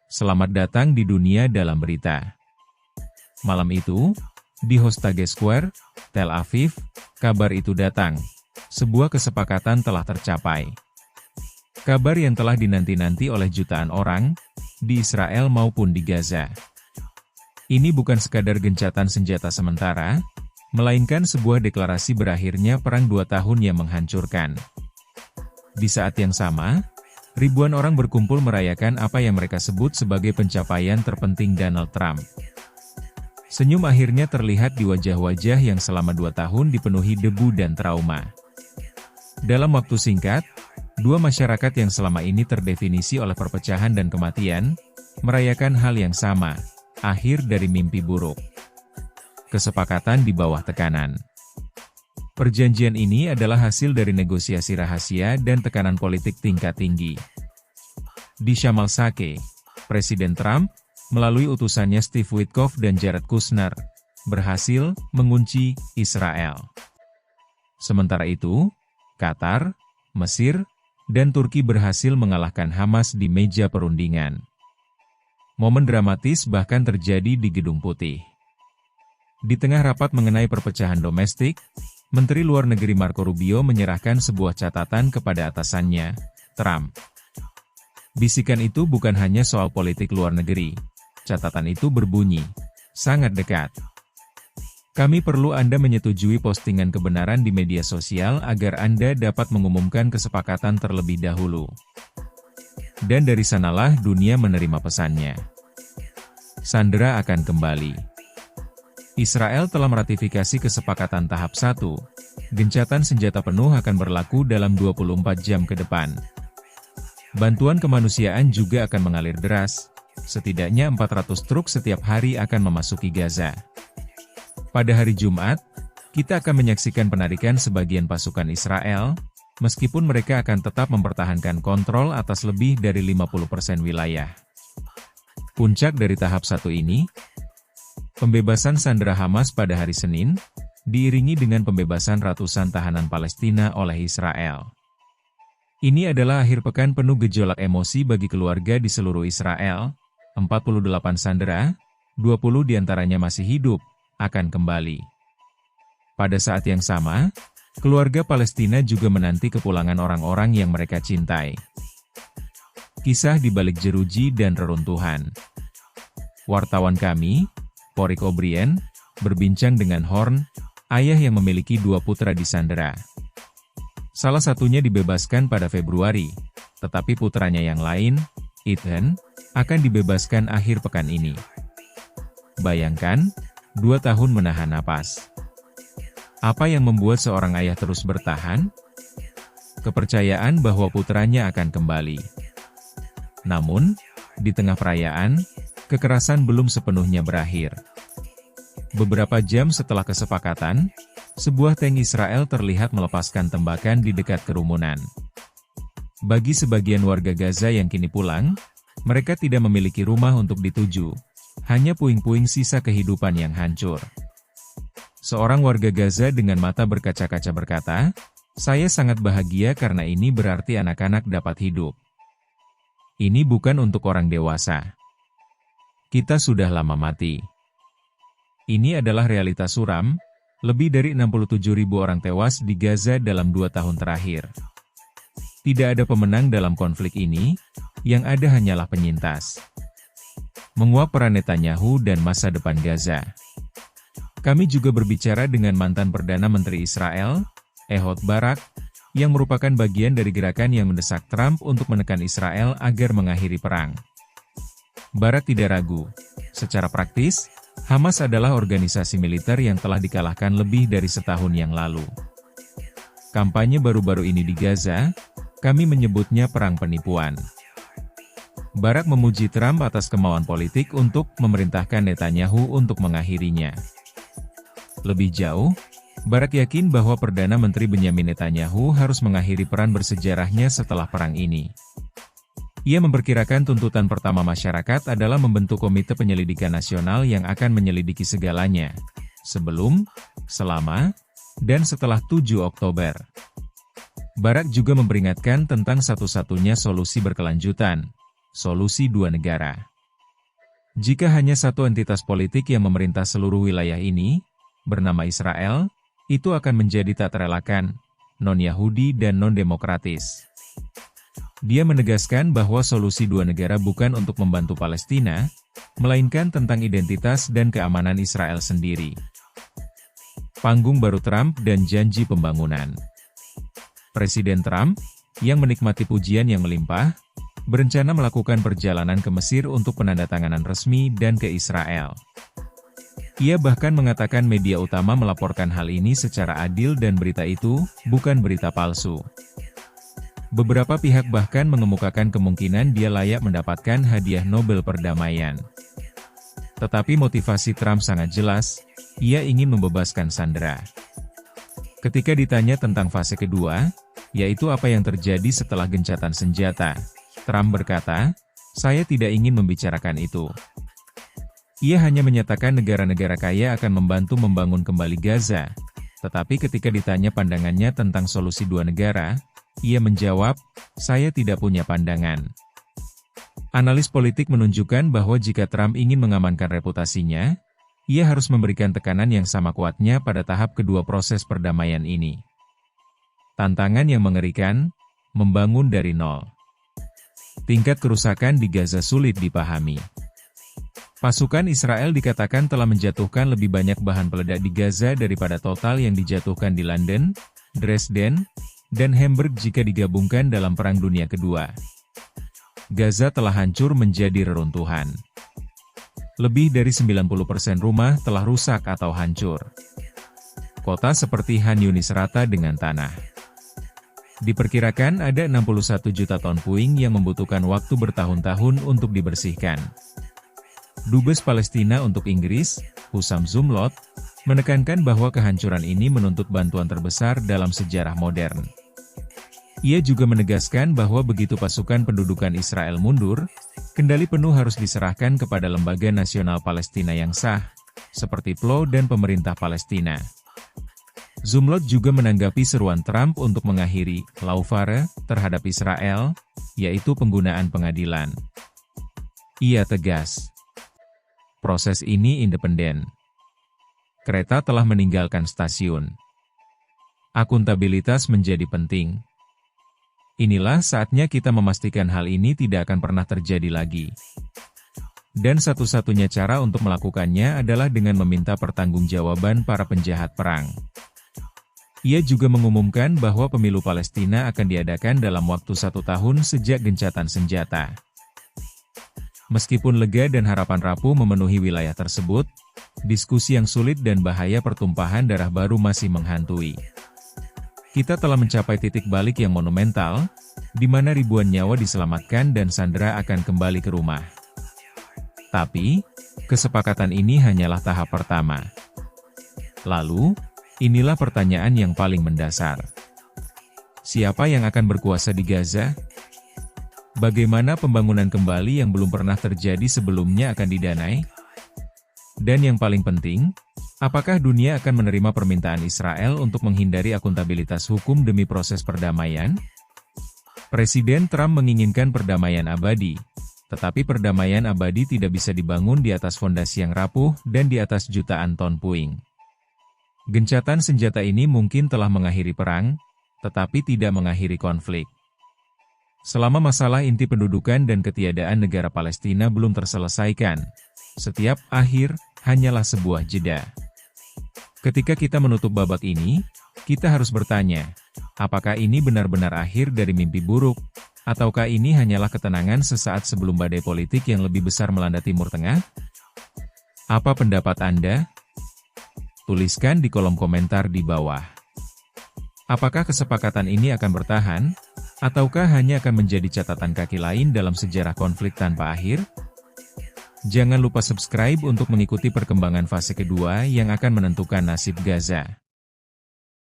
Selamat datang di dunia dalam berita. Malam itu, di Hostage Square, Tel Aviv, kabar itu datang. Sebuah kesepakatan telah tercapai. Kabar yang telah dinanti-nanti oleh jutaan orang, di Israel maupun di Gaza. Ini bukan sekadar gencatan senjata sementara, melainkan sebuah deklarasi berakhirnya perang 2 tahun yang menghancurkan. Di saat yang sama, ribuan orang berkumpul merayakan apa yang mereka sebut sebagai pencapaian terpenting Donald Trump. Senyum akhirnya terlihat di wajah-wajah yang selama 2 tahun dipenuhi debu dan trauma. Dalam waktu singkat, dua masyarakat yang selama ini terdefinisi oleh perpecahan dan kematian, merayakan hal yang sama, akhir dari mimpi buruk. Kesepakatan di bawah tekanan. Perjanjian ini adalah hasil dari negosiasi rahasia dan tekanan politik tingkat tinggi. Di Sharm el-Sheikh, Presiden Trump, melalui utusannya Steve Witkoff dan Jared Kushner, berhasil mengunci Israel. Sementara itu, Qatar, Mesir, dan Turki berhasil mengalahkan Hamas di meja perundingan. Momen dramatis bahkan terjadi di Gedung Putih. Di tengah rapat mengenai perpecahan domestik, Menteri Luar Negeri Marco Rubio menyerahkan sebuah catatan kepada atasannya, Trump. Bisikan itu bukan hanya soal politik luar negeri. Catatan itu berbunyi, sangat dekat. Kami perlu Anda menyetujui postingan kebenaran di media sosial agar Anda dapat mengumumkan kesepakatan terlebih dahulu. Dan dari sanalah dunia menerima pesannya. Sandera akan kembali. Israel telah meratifikasi kesepakatan tahap 1. Gencatan senjata penuh akan berlaku dalam 24 jam ke depan. Bantuan kemanusiaan juga akan mengalir deras. Setidaknya 400 truk setiap hari akan memasuki Gaza. Pada hari Jumat, kita akan menyaksikan penarikan sebagian pasukan Israel, meskipun mereka akan tetap mempertahankan kontrol atas lebih dari 50% wilayah. Puncak dari tahap 1 ini, pembebasan sandera Hamas pada hari Senin, diiringi dengan pembebasan ratusan tahanan Palestina oleh Israel. Ini adalah akhir pekan penuh gejolak emosi bagi keluarga di seluruh Israel. 48 sandera, 20 diantaranya masih hidup, akan kembali. Pada saat yang sama, keluarga Palestina juga menanti kepulangan orang-orang yang mereka cintai. Kisah di balik jeruji dan reruntuhan. Wartawan kami, Porrick O'Brien, berbincang dengan Horn, ayah yang memiliki 2 putra di sandera. Salah satunya dibebaskan pada Februari, tetapi putranya yang lain, Ethan, akan dibebaskan akhir pekan ini. Bayangkan, 2 tahun menahan napas. Apa yang membuat seorang ayah terus bertahan? Kepercayaan bahwa putranya akan kembali. Namun, di tengah perayaan, kekerasan belum sepenuhnya berakhir. Beberapa jam setelah kesepakatan, sebuah tank Israel terlihat melepaskan tembakan di dekat kerumunan. Bagi sebagian warga Gaza yang kini pulang, mereka tidak memiliki rumah untuk dituju, hanya puing-puing sisa kehidupan yang hancur. Seorang warga Gaza dengan mata berkaca-kaca berkata, "Saya sangat bahagia karena ini berarti anak-anak dapat hidup. Ini bukan untuk orang dewasa. Kita sudah lama mati." Ini adalah realitas suram, lebih dari 67.000 orang tewas di Gaza dalam 2 tahun terakhir. Tidak ada pemenang dalam konflik ini, yang ada hanyalah penyintas. Menguap peran Netanyahu dan masa depan Gaza. Kami juga berbicara dengan mantan Perdana Menteri Israel, Ehud Barak, yang merupakan bagian dari gerakan yang mendesak Trump untuk menekan Israel agar mengakhiri perang. Barak tidak ragu. Secara praktis, Hamas adalah organisasi militer yang telah dikalahkan lebih dari setahun yang lalu. Kampanye baru-baru ini di Gaza, kami menyebutnya perang penipuan. Barak memuji Trump atas kemauan politik untuk memerintahkan Netanyahu untuk mengakhirinya. Lebih jauh, Barak yakin bahwa Perdana Menteri Benyamin Netanyahu harus mengakhiri peran bersejarahnya setelah perang ini. Ia memperkirakan tuntutan pertama masyarakat adalah membentuk Komite Penyelidikan Nasional yang akan menyelidiki segalanya, sebelum, selama, dan setelah 7 Oktober. Barak juga memperingatkan tentang satu-satunya solusi berkelanjutan, solusi 2 negara. Jika hanya satu entitas politik yang memerintah seluruh wilayah ini, bernama Israel, itu akan menjadi tak terelakkan, non-Yahudi dan non-demokratis. Dia menegaskan bahwa solusi dua negara bukan untuk membantu Palestina, melainkan tentang identitas dan keamanan Israel sendiri. Panggung baru Trump dan janji pembangunan. Presiden Trump, yang menikmati pujian yang melimpah, berencana melakukan perjalanan ke Mesir untuk penandatanganan resmi dan ke Israel. Ia bahkan mengatakan media utama melaporkan hal ini secara adil dan berita itu bukan berita palsu. Beberapa pihak bahkan mengemukakan kemungkinan dia layak mendapatkan hadiah Nobel perdamaian. Tetapi motivasi Trump sangat jelas, ia ingin membebaskan sandera. Ketika ditanya tentang fase kedua, yaitu apa yang terjadi setelah gencatan senjata, Trump berkata, "Saya tidak ingin membicarakan itu." Ia hanya menyatakan negara-negara kaya akan membantu membangun kembali Gaza, tetapi ketika ditanya pandangannya tentang solusi dua negara, ia menjawab, "Saya tidak punya pandangan." Analis politik menunjukkan bahwa jika Trump ingin mengamankan reputasinya, ia harus memberikan tekanan yang sama kuatnya pada tahap kedua proses perdamaian ini. Tantangan yang mengerikan, membangun dari nol. Tingkat kerusakan di Gaza sulit dipahami. Pasukan Israel dikatakan telah menjatuhkan lebih banyak bahan peledak di Gaza daripada total yang dijatuhkan di London, Dresden, dan Hamburg jika digabungkan dalam Perang Dunia Kedua. Gaza telah hancur menjadi reruntuhan. Lebih dari 90% rumah telah rusak atau hancur. Kota seperti Han Yunis rata dengan tanah. Diperkirakan ada 61 juta ton puing yang membutuhkan waktu bertahun-tahun untuk dibersihkan. Dubes Palestina untuk Inggris, Hussam Zumlot, menekankan bahwa kehancuran ini menuntut bantuan terbesar dalam sejarah modern. Ia juga menegaskan bahwa begitu pasukan pendudukan Israel mundur, kendali penuh harus diserahkan kepada Lembaga Nasional Palestina yang sah, seperti PLO dan pemerintah Palestina. Zumlot juga menanggapi seruan Trump untuk mengakhiri lawfare terhadap Israel, yaitu penggunaan pengadilan. Ia tegas, proses ini independen. Kereta telah meninggalkan stasiun. Akuntabilitas menjadi penting. Inilah saatnya kita memastikan hal ini tidak akan pernah terjadi lagi. Dan satu-satunya cara untuk melakukannya adalah dengan meminta pertanggungjawaban para penjahat perang. Ia juga mengumumkan bahwa pemilu Palestina akan diadakan dalam waktu 1 tahun sejak gencatan senjata. Meskipun lega dan harapan rapuh memenuhi wilayah tersebut, diskusi yang sulit dan bahaya pertumpahan darah baru masih menghantui. Kita telah mencapai titik balik yang monumental, di mana ribuan nyawa diselamatkan dan sandera akan kembali ke rumah. Tapi, kesepakatan ini hanyalah tahap pertama. Lalu, inilah pertanyaan yang paling mendasar. Siapa yang akan berkuasa di Gaza? Bagaimana pembangunan kembali yang belum pernah terjadi sebelumnya akan didanai? Dan yang paling penting, apakah dunia akan menerima permintaan Israel untuk menghindari akuntabilitas hukum demi proses perdamaian? Presiden Trump menginginkan perdamaian abadi, tetapi perdamaian abadi tidak bisa dibangun di atas fondasi yang rapuh dan di atas jutaan ton puing. Gencatan senjata ini mungkin telah mengakhiri perang, tetapi tidak mengakhiri konflik. Selama masalah inti pendudukan dan ketiadaan negara Palestina belum terselesaikan, setiap akhir hanyalah sebuah jeda. Ketika kita menutup babak ini, kita harus bertanya, apakah ini benar-benar akhir dari mimpi buruk, ataukah ini hanyalah ketenangan sesaat sebelum badai politik yang lebih besar melanda Timur Tengah? Apa pendapat Anda? Tuliskan di kolom komentar di bawah. Apakah kesepakatan ini akan bertahan, ataukah hanya akan menjadi catatan kaki lain dalam sejarah konflik tanpa akhir? Jangan lupa subscribe untuk mengikuti perkembangan fase kedua yang akan menentukan nasib Gaza.